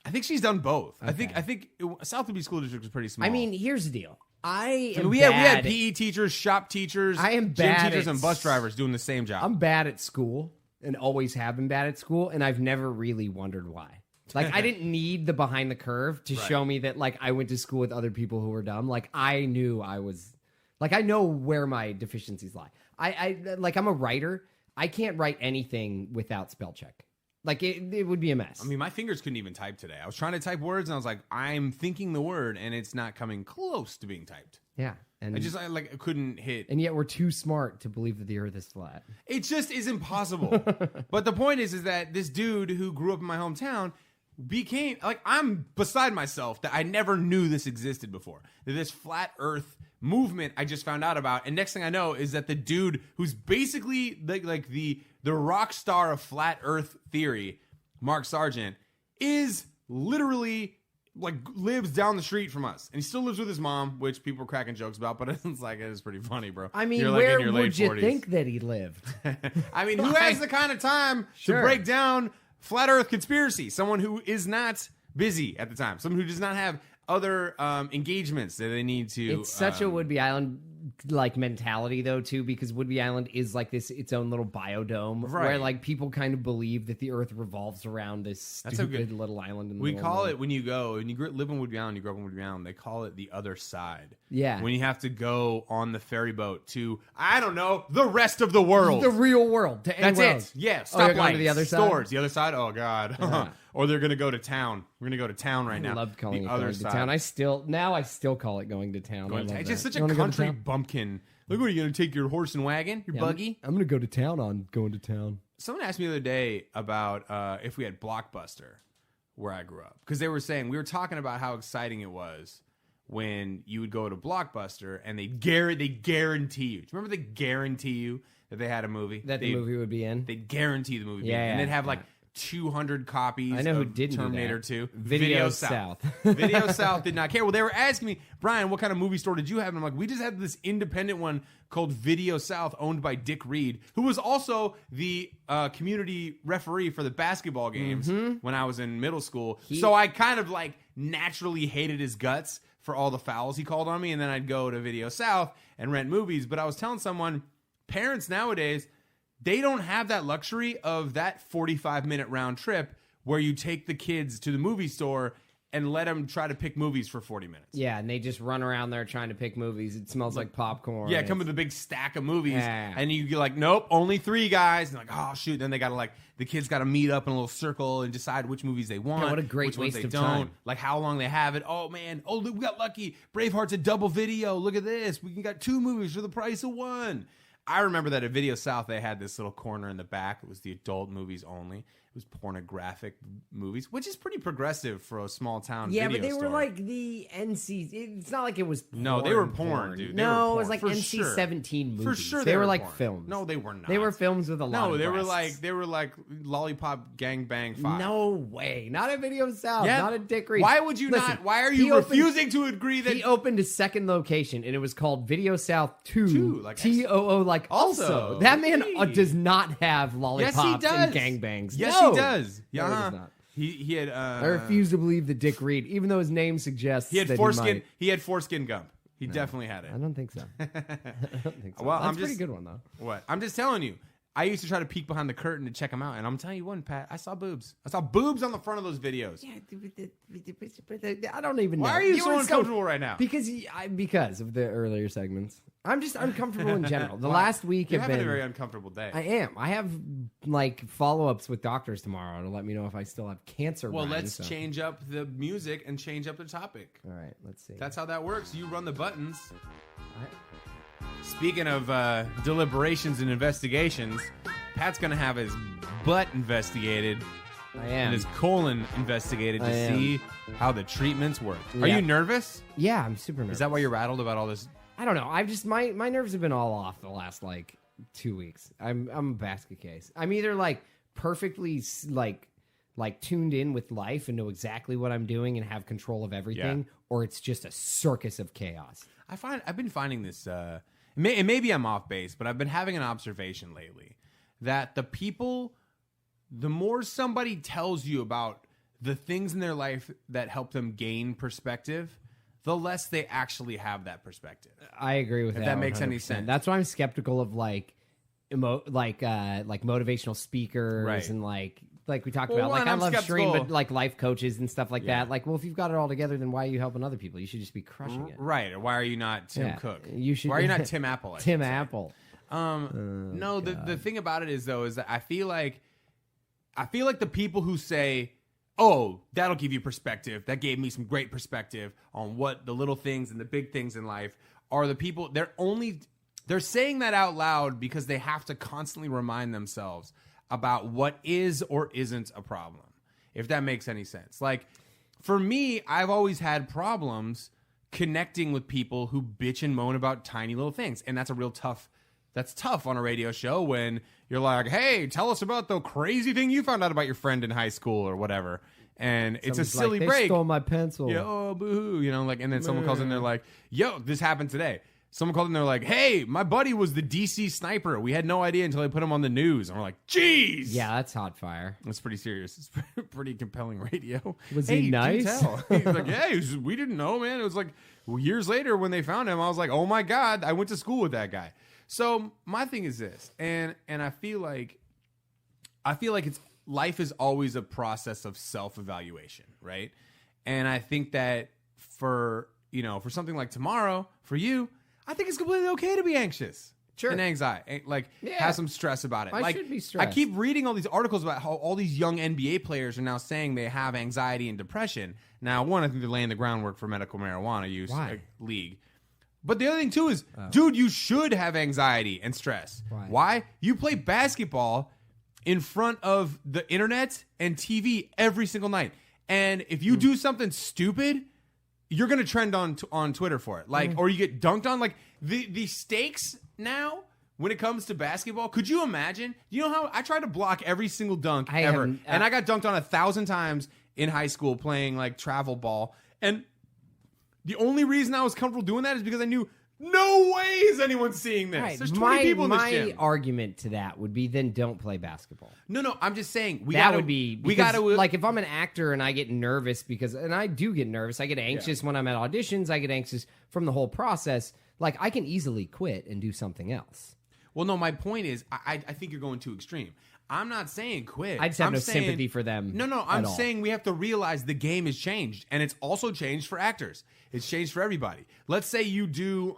A: I think she's done both. Okay. I think South Liberty School District is pretty small.
B: I mean, here's the deal.
A: We had PE teachers, shop teachers,
B: I am
A: gym
B: bad
A: teachers,
B: at
A: and bus drivers doing the same job.
B: I'm bad at school and always have been bad at school, and I've never really wondered why. Like, I didn't need the behind the curve to show me that, like, I went to school with other people who were dumb. Like, I knew I was... Like, I know where my deficiencies lie. I'm a writer. I can't write anything without spell check. Like, it would be a mess.
A: I mean, my fingers couldn't even type today. I was trying to type words, and I was like, I'm thinking the word, and it's not coming close to being typed.
B: Yeah. And
A: I couldn't hit.
B: And yet we're too smart to believe that the earth is flat.
A: It just is impossible. But the point is that this dude who grew up in my hometown became, like, I'm beside myself that I never knew this existed before. That this flat earth movement I just found out about, and next thing I know is that the dude who's basically like the rock star of flat earth theory, Mark Sargent, is literally like lives down the street from us, and he still lives with his mom, which people are cracking jokes about, but it's like, it is pretty funny, bro.
B: I mean,
A: You're like
B: where
A: in your
B: would
A: late
B: you
A: 40s.
B: think that he lived?
A: I mean, who has the kind of time to break down flat earth conspiracy? Someone who is not busy at the time, someone who does not have other engagements that they need to.
B: It's such a Woodby Island like mentality though too, because Woodby Island is like this its own little biodome where like people kind of believe that the earth revolves around this stupid little island in the
A: we
B: middle
A: call
B: of
A: it when you live in Woodby Island, you grow up in Woodby Island, they call it the other side.
B: Yeah,
A: when you have to go on the ferry boat to, I don't know, the rest of the world,
B: the real world.
A: That's it. Yeah, stop
B: to the other
A: stores,
B: side.
A: the other side. Oh god.
B: Yeah.
A: Or they're gonna go to town. We're gonna go to town right now.
B: I love calling
A: the
B: it
A: other
B: going
A: side.
B: to town. I still call it going to town.
A: It's just such a country bumpkin. Look, what are you gonna take your horse and wagon, your buggy?
B: I'm gonna go to town on going to town.
A: Someone asked me the other day about if we had Blockbuster where I grew up, because they were saying, we were talking about how exciting it was when you would go to Blockbuster and they guarantee you. Do you remember they guarantee you that they had a movie
B: That the movie would be in?
A: They guarantee the movie.
B: Yeah,
A: and they'd have like 200 copies.
B: I know who
A: of
B: didn't
A: Terminator
B: do that.
A: 2.
B: Video South.
A: Video South did not care. Well, they were asking me, Brian, what kind of movie store did you have? And I'm like, we just had this independent one called Video South, owned by Dick Reed, who was also the community referee for the basketball games when I was in middle school. So I kind of like naturally hated his guts for all the fouls he called on me, and then I'd go to Video South and rent movies. But I was telling someone, parents nowadays, they don't have that luxury of that 45-minute round trip where you take the kids to the movie store and let them try to pick movies for 40 minutes.
B: Yeah, and they just run around there trying to pick movies. It smells like popcorn.
A: Yeah, come with a big stack of movies.
B: Yeah.
A: And you're like, nope, only 3 guys. And like, oh, shoot. Then they got to like, the kids got to meet up in a little circle and decide which movies they want.
B: Yeah, what a great
A: which ones
B: waste
A: they
B: of
A: don't.
B: time.
A: Like how long they have it. Oh, man. Oh, look, we got lucky. Braveheart's a double video. Look at this. We got 2 movies for the price of 1. I remember that at Video South, they had this little corner in the back. It was the adult movies only. It was pornographic movies, which is pretty progressive for a small town video
B: but they
A: store.
B: were like the NC. It's not like it was porn.
A: No, they were porn, dude. They were
B: No,
A: porn,
B: it was like
A: for
B: NC-17 movies.
A: For sure,
B: they were like
A: porn.
B: films.
A: No, they were not.
B: They were films with a lot
A: No,
B: of
A: they
B: breasts.
A: were like Lollipop Gangbang 5.
B: No way. Not at Video South.
A: Yeah.
B: Not at Dick Reed.
A: Why would you
B: Listen,
A: not? Why are
B: he
A: you
B: opened-
A: refusing to agree that
B: He opened a second location, and it was called Video South 2.
A: like
B: T-O-O, like also. That man
A: Hey.
B: does not have lollipops
A: Yes, he does.
B: and gangbangs.
A: Yes,
B: No.
A: he does.
B: No,
A: Yeah,
B: he does not.
A: He had.
B: I refuse to believe that Dick Reed, even though his name suggests
A: He had
B: that
A: foreskin.
B: He
A: He had foreskin gump. He definitely had it.
B: might. I don't think so. I don't think so.
A: Well,
B: That's
A: I'm
B: a pretty
A: just-
B: good one, though.
A: What? I'm just telling you. I used to try to peek behind the curtain to check them out, and I'm telling you one, Pat. I saw boobs. I saw boobs on the front of those videos.
B: I don't even know.
A: Why are you
B: were
A: so uncomfortable right now?
B: Because of the earlier segments. I'm just uncomfortable in general. The last week
A: You're
B: have
A: having
B: been
A: a very uncomfortable day.
B: I am. I have like follow-ups with doctors tomorrow to let me know if I still have cancer.
A: Well,
B: Brian,
A: let's
B: so-
A: change up the music and change up the topic.
B: All right, let's see.
A: That's how that works. You run the buttons.
B: I-
A: Speaking of deliberations and investigations, Pat's going to have his butt investigated
B: I
A: and
B: am.
A: his colon investigated
B: I
A: to
B: am.
A: see how the treatments work. Are
B: Yeah.
A: you nervous?
B: Yeah, I'm super nervous.
A: Is that why you're rattled about all this?
B: I don't know. I've just my nerves have been all off the last like 2 weeks. I'm a basket case. I'm either like perfectly like like tuned in with life and know exactly what I'm doing and have control of everything, or it's just a circus of chaos.
A: I've been finding this, and maybe I'm off base, but I've been having an observation lately that the more somebody tells you about the things in their life that help them gain perspective, the less they actually have that perspective.
B: I agree with that.
A: If that makes any
B: 100%.
A: sense.
B: That's why I'm skeptical of like motivational speakers
A: Right.
B: and like we talked
A: Well,
B: about. Like
A: one,
B: I
A: I'm
B: love Shereen,
A: skeptical.
B: but like life coaches and stuff like
A: Yeah.
B: that. Like, well, if you've got it all together, then why are you helping other people? You should just be crushing it.
A: Right. Or why are you not Tim
B: Yeah.
A: Cook?
B: You should-
A: Why are you not Tim Apple? I should
B: Tim
A: say.
B: Apple.
A: No, the thing about it is that I feel like the people who say, "Oh, that'll give you perspective," that gave me some great perspective on what the little things and the big things in life are, the people they're saying that out loud because they have to constantly remind themselves about what is or isn't a problem. If that makes any sense. Like for me, I've always had problems connecting with people who bitch and moan about tiny little things, and that's tough on a radio show when you're like, "Hey, tell us about the crazy thing you found out about your friend in high school or whatever." And it's a
B: Someone's
A: silly
B: like,
A: break.
B: They stole my pencil.
A: Yeah, oh, boo-hoo, and then someone calls in, they're like, "Yo, this happened today." Someone called in, they're like, "Hey, my buddy was the DC sniper. We had no idea until I put him on the news." And we're like, "Jeez."
B: Yeah, that's hot fire.
A: That's pretty serious. It's pretty compelling radio.
B: Was
A: Hey,
B: he
A: do
B: nice?
A: tell. He's like, "Yeah, we didn't know, man." It was like years later when they found him, I was like, "Oh my God, I went to school with that guy." So my thing is this, and I feel like life is always a process of self-evaluation, right? And I think that for something like tomorrow, for you, I think it's completely okay to be anxious.
B: Sure.
A: And anxiety. Have some stress about it.
B: I should be stressed.
A: I keep reading all these articles about how all these young NBA players are now saying they have anxiety and depression. Now, one, I think they're laying the groundwork for medical marijuana use league. But the other thing, too, is, dude, you should have anxiety and stress.
B: Right.
A: Why? You play basketball in front of the internet and TV every single night. And if you do something stupid, you're going to trend on Twitter for it. Or you get dunked on. Like, the stakes now, when it comes to basketball, could you imagine? You know how I tried to block every single dunk ever. And I got dunked on 1,000 times in high school playing, like, travel ball. And the only reason I was comfortable doing that is because I knew no way is anyone seeing this.
B: Right.
A: There's 20 people in this gym.
B: My argument to that would be then don't play basketball.
A: No, I'm just saying we
B: That
A: gotta,
B: would be
A: we got to
B: like if I'm an actor and I get nervous and I do get nervous, I get anxious when I'm at auditions, I get anxious from the whole process. Like I can easily quit and do something else.
A: Well, no, my point is I think you're going too extreme. I'm not saying quit.
B: I just have no sympathy for them.
A: No, I'm saying we have to realize the game has changed, and it's also changed for actors. It's changed for everybody. Let's say you do.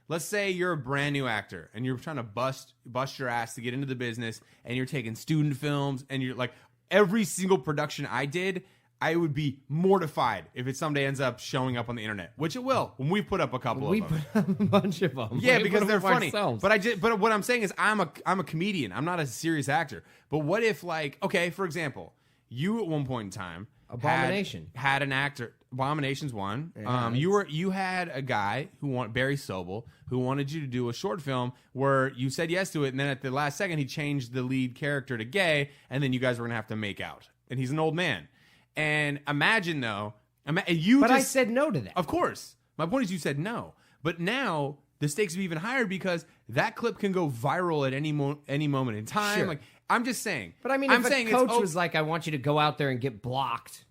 A: Let's say you're a brand new actor, and you're trying to bust your ass to get into the business, and you're taking student films, and you're like, every single production I did, I would be mortified if it someday ends up showing up on the internet, which it will when we put up a couple of them.
B: We put up a bunch of them.
A: Yeah,
B: We
A: because
B: put
A: they're
B: them up
A: funny.
B: ourselves.
A: But what I'm saying is I'm a comedian. I'm not a serious actor. But what if, like, okay, for example, you at one point in time
B: Abomination
A: had an actor. Abomination's one.
B: Yeah,
A: You had a guy Barry Sobel, who wanted you to do a short film where you said yes to it, and then at the last second he changed the lead character to gay, and then you guys were gonna have to make out. And he's an old man. And imagine though,
B: I said no to that.
A: Of course. My point is you said no. But now the stakes are even higher because that clip can go viral at any moment in time.
B: Sure.
A: Like I'm just saying.
B: But I mean,
A: I'm
B: if
A: saying
B: a coach was like, "I want you to go out there and get blocked,"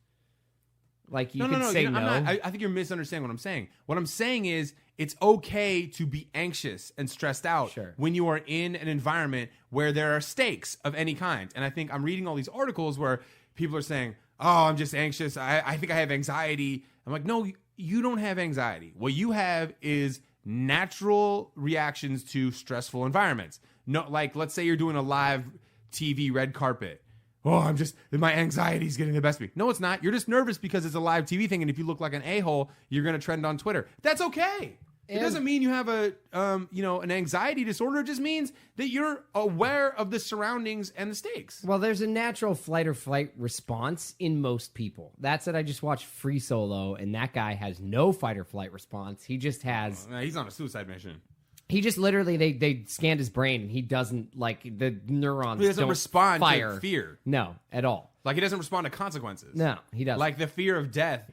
B: like you could say no.
A: I think you're misunderstanding what I'm saying. What I'm saying is it's okay to be anxious and stressed out when you are in an environment where there are stakes of any kind. And I think I'm reading all these articles where people are saying, "Oh, I'm just anxious. I think I have anxiety." I'm like, no, you don't have anxiety. What you have is natural reactions to stressful environments. No, like let's say you're doing a live TV red carpet. Oh, my anxiety's getting the best of me. No, it's not. You're just nervous because it's a live TV thing, and if you look like an a-hole, you're going to trend on Twitter. That's okay. It doesn't mean you have an anxiety disorder. It just means that you're aware of the surroundings and the stakes.
B: Well, there's a natural flight or flight response in most people. That's it. I just watched Free Solo, and that guy has no fight or flight response. He just has.
A: He's on a suicide mission.
B: He just literally they scanned his brain, and he doesn't like the neurons.
A: He doesn't
B: don't
A: respond
B: fire.
A: to fear.
B: No, at all.
A: Like, he doesn't respond to consequences.
B: No, he doesn't.
A: Like, the fear of death,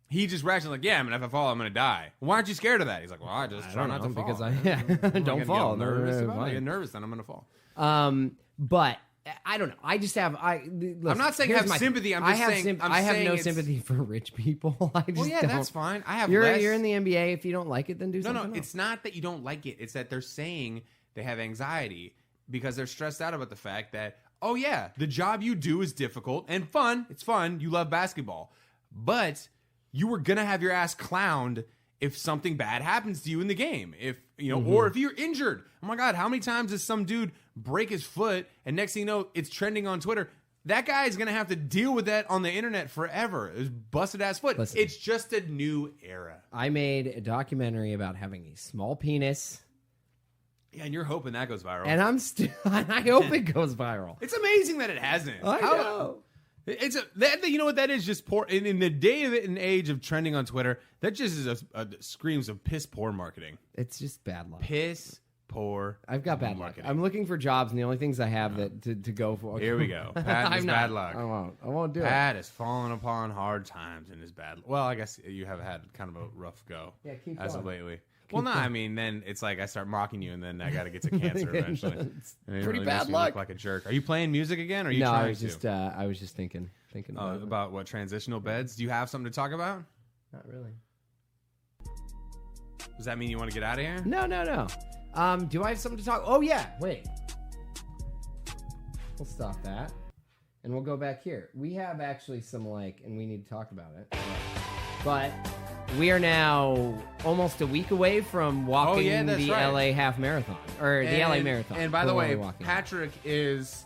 A: he just rationally like, yeah, I mean, if I fall, I'm going to die. Why aren't you scared of that? He's like, well, I just try not to fall.
B: Because don't fall.
A: Get nervous about it. I get nervous, then I'm going to fall.
B: But I don't know. I just have. Listen,
A: I'm not saying have sympathy. I'm just saying
B: I have no sympathy for rich people. I just
A: yeah,
B: don't.
A: that's fine. I have.
B: You're
A: less.
B: in the NBA. If you don't like it, then do something.
A: No,
B: else.
A: it's not that you don't like it. It's that they're saying they have anxiety because they're stressed out about the fact that, oh yeah, the job you do is difficult and fun. It's fun. You love basketball, but you were gonna have your ass clowned if something bad happens to you in the game. If you know, or if you're injured. Oh my God, how many times does some dude break his foot and next thing you know, it's trending on Twitter? That guy is gonna have to deal with that on the internet forever. His busted ass foot.
B: Listen,
A: it's just a new era.
B: I made a documentary about having a small penis.
A: Yeah, and you're hoping that goes viral.
B: And I'm still. I hope it goes viral.
A: It's amazing that it hasn't.
B: I know.
A: It's you know what that is? Just poor in the day of it and age of trending on Twitter. That just is a screams of piss poor marketing.
B: It's just bad luck.
A: Piss poor.
B: I've got bad luck.
A: marketing.
B: I'm looking for jobs, and the only things I have that to go for.
A: Here we go. Pat is bad luck.
B: I won't do
A: Pat is falling upon hard times in his bad. Well, I guess you have had kind of a rough go.
B: Yeah, keep
A: as of
B: going.
A: lately. Well, no, I mean, then it's like I start mocking you, and then I got to get to cancer eventually.
B: It's
A: And it
B: pretty
A: really
B: bad
A: makes me
B: luck.
A: Look like a jerk. Are you playing music again? Or are you
B: No,
A: trying
B: I was just thinking
A: about what transitional beds? Do you have something to talk about?
B: Not really.
A: Does that mean you want to get out of here?
B: No. Do I have something to talk? Oh yeah, wait. We'll stop that, and we'll go back here. We have actually some and we need to talk about it. But we are now almost a week away from walking the
A: right.
B: LA half marathon or the LA marathon.
A: And by the way,
B: walking.
A: Patrick is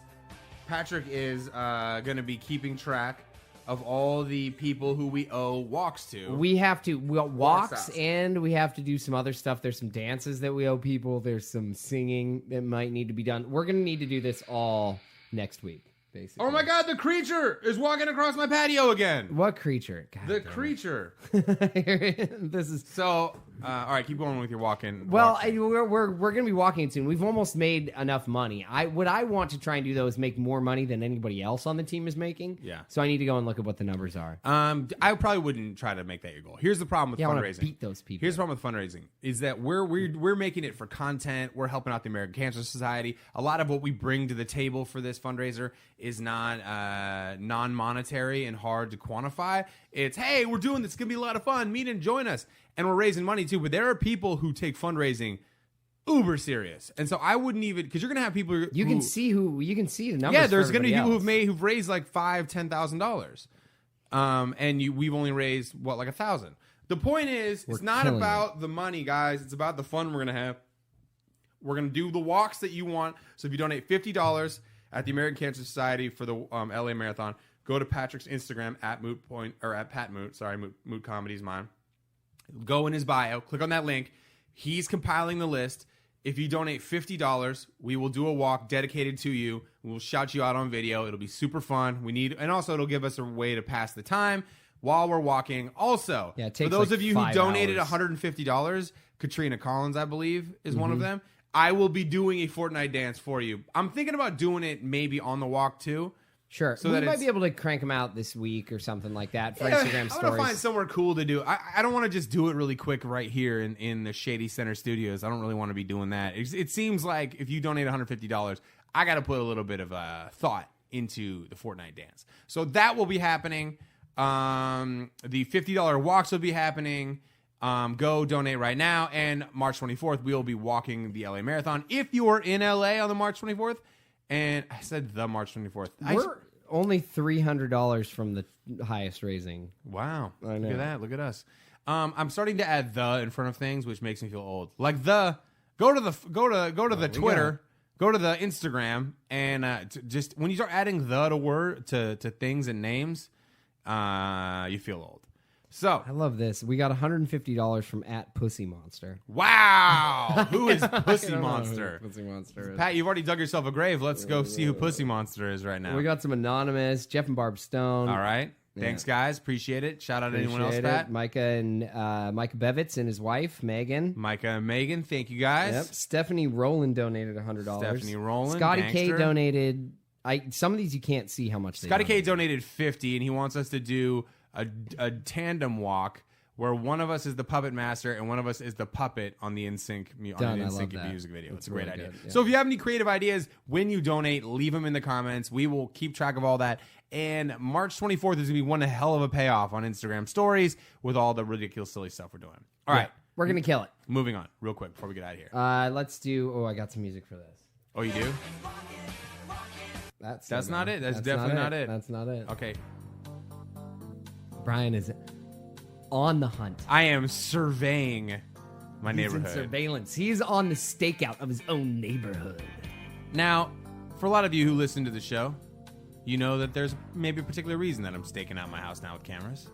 A: going to be keeping track of all the people who we owe walks to.
B: We have to walks,
A: out.
B: and we have to do some other stuff. There's some dances that we owe people. There's some singing that might need to be done. We're going to need to do this all next week, basically.
A: Oh my God, the creature is walking across my patio again.
B: What creature? God
A: The
B: damn it.
A: creature.
B: This is
A: So, all right, keep going with your walking.
B: well. We're going to be walking soon. We've almost made enough money. What I want to try and do though is make more money than anybody else on the team is making.
A: Yeah.
B: So I need to go and look at what the numbers are.
A: I probably wouldn't try to make that your goal. Here's the problem with
B: I want
A: fundraising.
B: to beat those people.
A: Here's the problem with fundraising is that we're making it for content. We're helping out the American Cancer Society. A lot of what we bring to the table for this fundraiser is not non-monetary and hard to quantify. It's, hey, we're doing this. It's going to be a lot of fun. Meet and join us. And we're raising money too. But there are people who take fundraising uber serious. And so I wouldn't even, because you're going to have people
B: You can see the numbers.
A: Yeah, there's
B: going to
A: be people who've raised like $5,000-$10,000. And we've only raised like 1,000. The point is, it's not about the money, guys. It's about the fun we're going to have. We're going to do the walks that you want. So if you donate $50 at the American Cancer Society for the LA Marathon, go to Patrick's Instagram at Pat Moote. Sorry, Moote Comedy is mine. Go in his bio, click on that link. He's compiling the list. If you donate $50, we will do a walk dedicated to you. We'll shout you out on video. It'll be super fun. And also it'll give us a way to pass the time while we're walking. Also, for those of you who donated $150, Katrina Collins, I believe, is one of them. I will be doing a Fortnite dance for you. I'm thinking about doing it maybe on the walk too.
B: Sure.
A: So
B: we
A: that
B: might be able to crank them out this week or something like that for Instagram stories.
A: I want to find somewhere cool to do. I don't want to just do it really quick right here in the Shady Center Studios. I don't really want to be doing that. It seems like if you donate $150, I got to put a little bit of thought into the Fortnite dance. So that will be happening. The $50 walks will be happening. Go donate right now. And March 24th, we will be walking the LA Marathon. If you are in LA on the March 24th, and I said the March 24th.
B: We're only $300 from the highest raising.
A: Wow.
B: I know.
A: Look at that. Look at us. I'm starting to add the in front of things, which makes me feel old. Like go to the Twitter, go to the Instagram, and just when you start adding to things and names, you feel old. So
B: I love this. We got $150 from @PussyMonster.
A: Wow, who is Pussy
B: I don't know
A: Monster?
B: who Pussy Monster is.
A: Pat, you've already dug yourself a grave. Let's go see who Pussy Monster is right now.
B: We got some anonymous Jeff and Barb Stone.
A: All right. Thanks, guys. Appreciate it. Shout out to anyone else, Pat.
B: Micah Bevitz and his wife, Megan.
A: Micah and Megan, thank you, guys.
B: Yep. Stephanie Rowland donated $100.
A: Stephanie Rowland,
B: Scotty K
A: gangster.
B: donated Some of these you can't see how much they
A: Scotty K
B: donate.
A: donated 50, and he wants us to do a tandem walk where one of us is the puppet master and one of us is the puppet on the NSYNC
B: Done, I love that.
A: music video. It's a
B: really
A: great idea.
B: good, yeah.
A: So if you have any creative ideas when you donate, leave them in the comments. We will keep track of all that. And March 24th is going to be one hell of a payoff on Instagram stories with all the ridiculous, silly stuff we're doing. All right.
B: We're going to kill it.
A: Moving on real quick before we get out of here.
B: Let's do... Oh, I got some music for this.
A: Oh, you do?
B: That's
A: not it. That's definitely not it.
B: That's not it.
A: Okay.
B: Brian is on the hunt.
A: I am surveying my
B: He's
A: neighborhood.
B: in surveillance. He's on the stakeout of his own neighborhood.
A: Now, for a lot of you who listen to the show, you know that there's maybe a particular reason that I'm staking out my house now with cameras.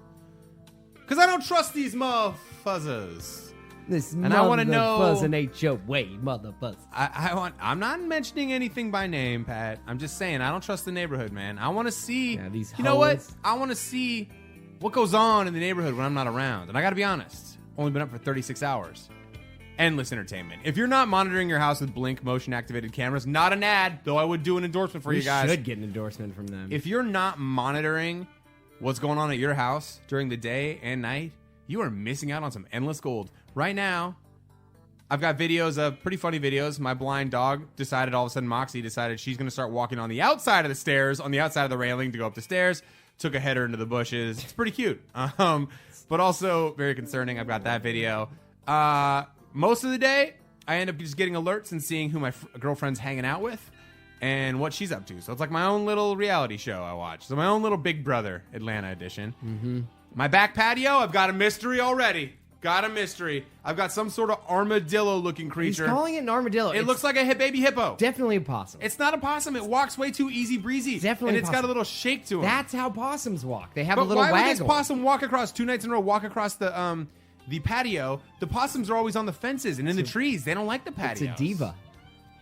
A: Because I don't trust these motherfuzzers.
B: This
A: And I wanna know-
B: Fuzzin' ain't your way, motherfucker.
A: I'm not mentioning anything by name, Pat. I'm just saying I don't trust the neighborhood, man. I want to see.
B: Yeah, these
A: you know what?
B: hoes.
A: I want to see what goes on in the neighborhood when I'm not around. And I got to be honest, only been up for 36 hours. Endless entertainment. If you're not monitoring your house with Blink motion activated cameras, not an ad, though I would do an endorsement for
B: We
A: you guys.
B: should get an endorsement from them.
A: If you're not monitoring what's going on at your house during the day and night, you are missing out on some endless gold. Right now, I've got videos of pretty funny videos. My blind dog decided all of a sudden, Moxie decided she's going to start walking on the outside of the stairs, on the outside of the railing to go up the stairs. Took a header into the bushes. It's pretty cute. But also very concerning. I've got that video. Most of the day, I end up just getting alerts and seeing who my girlfriend's hanging out with and what she's up to. So it's like my own little reality show I watch. So my own little Big Brother Atlanta edition. Mm-hmm. My back patio, I've got a mystery already. Got a mystery. I've got some sort of armadillo-looking creature.
B: He's calling it an armadillo.
A: It looks like a baby hippo.
B: Definitely a possum.
A: It's not a possum. It walks way too easy breezy.
B: Definitely
A: and
B: a
A: it's got a
B: possum.
A: little shake to it.
B: That's how possums walk. They have
A: But
B: a little
A: why would this
B: waggle.
A: possum walk across 2 nights in a row? Walk across the patio. The possums are always on the fences and in the trees. They don't like the patio.
B: It's a diva.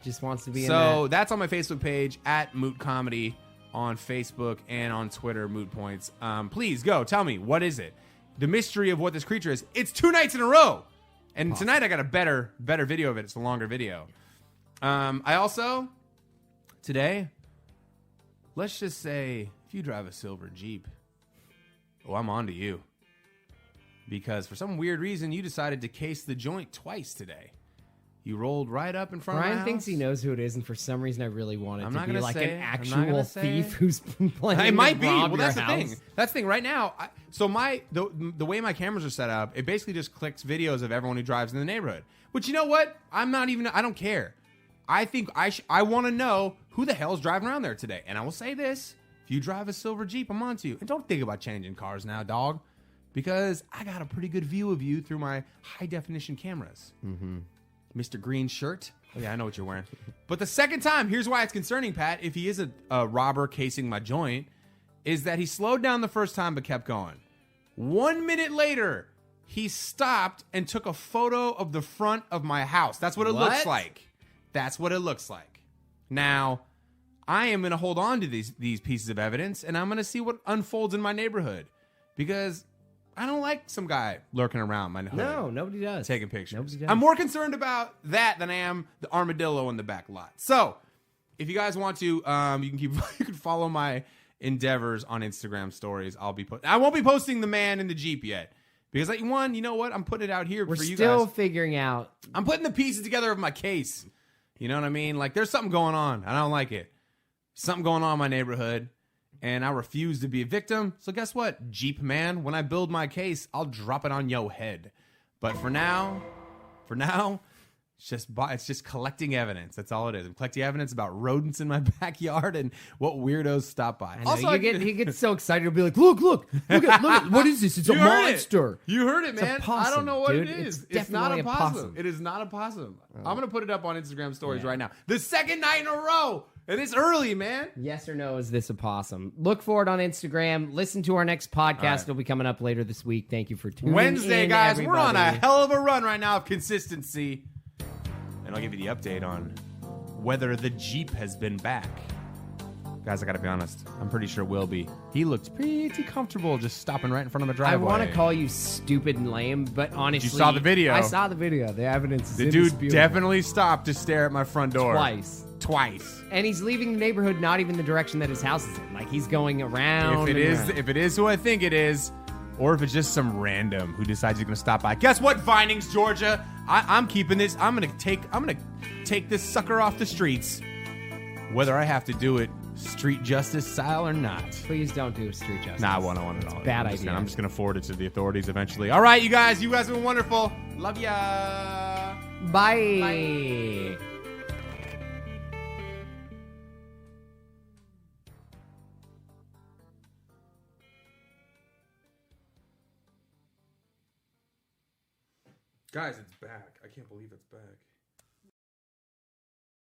B: Just wants to be in
A: So
B: that.
A: that's on my Facebook page at Moote Comedy on Facebook and on Twitter, Moot Points. Please go tell me, what is it? The mystery of what this creature is. It's 2 nights in a row. And tonight I got a better video of it. It's a longer video. I also, today, let's just say, if you drive a silver Jeep, I'm on to you. Because for some weird reason, you decided to case the joint twice today. You rolled right up in front of my
B: Brian
A: house.
B: thinks he knows who it is, and for some reason I really want it
A: I'm
B: to
A: not
B: be
A: gonna
B: like
A: say
B: an
A: it. I'm not
B: actual
A: gonna say
B: thief
A: it.
B: who's planning
A: It might
B: to
A: be.
B: rob
A: Well, that's
B: your
A: the
B: house.
A: thing. That's the thing. Right now, the way my cameras are set up, it basically just clicks videos of everyone who drives in the neighborhood. Which, you know what? I don't care. I think I want to know who the hell's driving around there today. And I will say this. If you drive a silver Jeep, I'm on to you. And don't think about changing cars now, dog. Because I got a pretty good view of you through my high-definition cameras. Mm-hmm. Mr. Green Shirt. Oh, yeah, I know what you're wearing. But the second time, here's why it's concerning, Pat, if he is a robber casing my joint, is that he slowed down the first time but kept going. 1 minute later, he stopped and took a photo of the front of my house. That's what it looks like. That's what it looks like. Now, I am going to hold on to these pieces of evidence, and I'm going to see what unfolds in my neighborhood. Because I don't like some guy lurking around my hood.
B: No, nobody does.
A: Taking pictures.
B: Nobody does.
A: I'm more concerned about that than I am the armadillo in the back lot. So, if you guys want to, you can follow my endeavors on Instagram stories. I won't be posting the man in the Jeep yet because you know what? I'm putting it out here
B: We're
A: for you
B: still
A: guys.
B: figuring out.
A: I'm putting the pieces together of my case. You know what I mean? Like there's something going on. I don't like it. Something going on in my neighborhood. And I refuse to be a victim. So guess what, Jeep man? When I build my case, I'll drop it on your head. But for now, it's just collecting evidence. That's all it is. I'm collecting evidence about rodents in my backyard and what weirdos stop by.
B: I know,
A: Also,
B: he gets so excited. He'll be like, look at what is this? It's a
A: You heard it.
B: monster.
A: You heard it,
B: It's a
A: man. I
B: possum,
A: don't know what
B: dude.
A: it is.
B: It's
A: It's not a
B: definitely a
A: possum.
B: possum.
A: It is not a possum. I'm gonna put it up on Instagram stories right now. The second night in a row, and it's early, man.
B: Yes or no, is this a possum? Look for it on Instagram. Listen to our next podcast.
A: right.
B: It'll be coming up later this week. Thank you for tuning
A: Wednesday,
B: in,
A: guys. We're on a
B: everybody.
A: hell of a run right now of consistency. And I'll give you the update on whether the Jeep has been back. Guys, I gotta be honest. I'm pretty sure will be. He looked pretty comfortable just stopping right in front of the
B: I
A: driveway.
B: want to call you stupid and lame, but honestly,
A: saw the video.
B: I saw the video. The evidence is
A: The dude
B: indisputable.
A: definitely stopped to stare at my front door.
B: Twice.
A: twice.
B: And he's leaving the neighborhood not even the direction that his house is in. Like, he's going around.
A: If it is who I think it is, or if it's just some random who decides he's gonna stop by. Guess what, Vinings, Georgia? I'm keeping this. I'm gonna take this sucker off the streets, whether I have to do it street justice style or not.
B: Please don't do street justice.
A: Nah, I want it all.
B: Bad idea.
A: I'm just gonna forward it to the authorities eventually. All right, you guys have been wonderful. Love ya.
B: Bye.
A: Bye. Guys, it's back. I can't believe it's back.